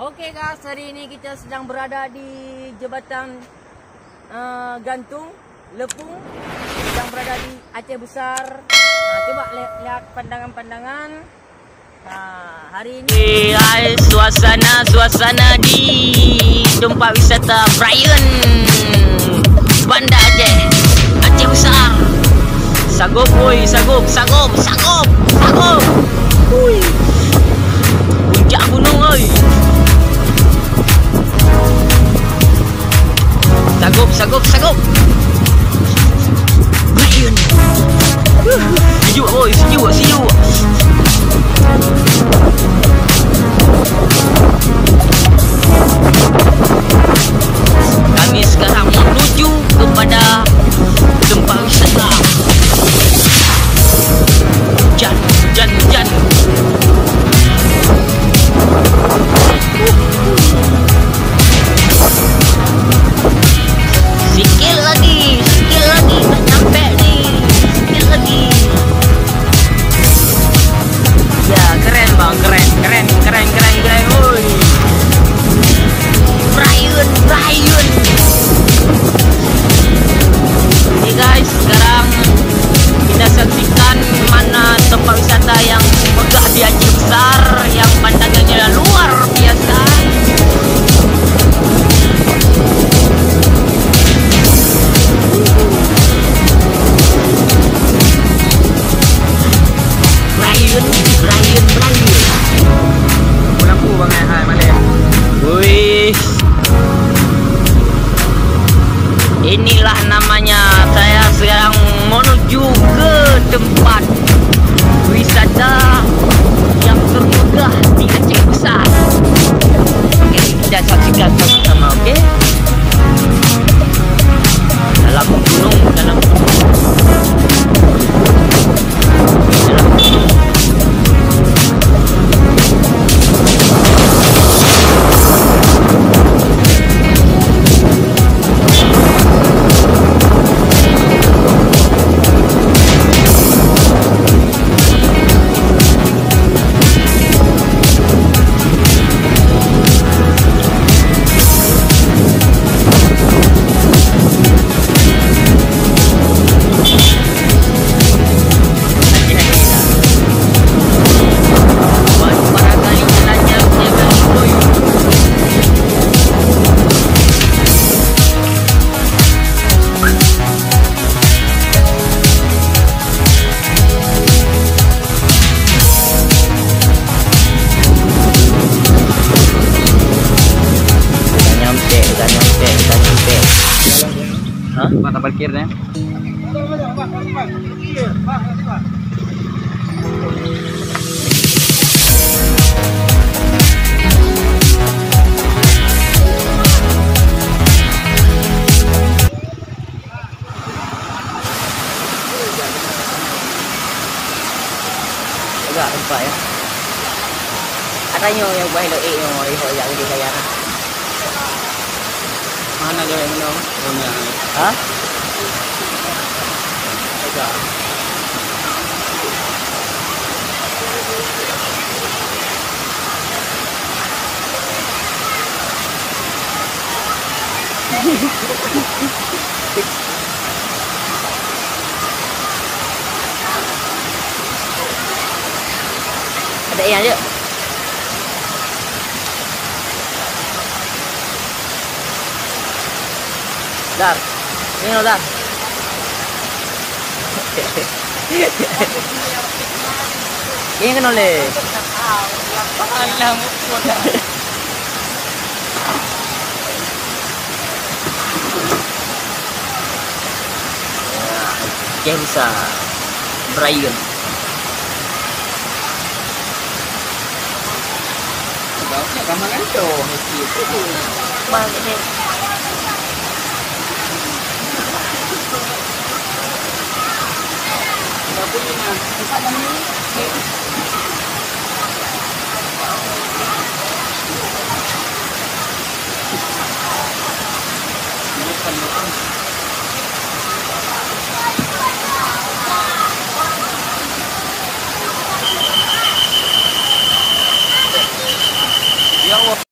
Oke guys, hari ini kita sedang berada di Jabatan Gantung Lepung. Sedang berada di Aceh Besar. Coba lihat pandangan-pandangan. Hari ini guys, suasana di tempat wisata Brian Banda Aceh, Aceh Besar. Sagop boy, sagop. Hui. Puncak gunung oi. Sagop. Brian. Sejuk boy, sejuk. Kami sekarang menuju kepada tempat wisata. Hujan. Sikit lagi, tak nyampe nih. Sikit lagi. Ya, keren bang, keren. Oi. Brian. Ini guys, sekarang kita saksikan mana tempat wisata yang megah di Aceh Besar, yang pandangannya luar biasa. Brian. Lampu bang, hai Malay. Wih. Inilah namanya, saya sekarang menuju ke tempat wisata yang termegah di Aceh Besar. Oke, kita saksikan sama-sama, oke? Dalam gunung. Mata parkirnya. Agak tempat ya. Adanya yang baik dok yang mau yang di kaya. Mana dia yang mana? Hah? Agak. Ada yang aja. Dar, ini lo dar. Ini kan oleh. Aceh Besar, Brian. Baunya kamangan tuh, banget. Punya, bisa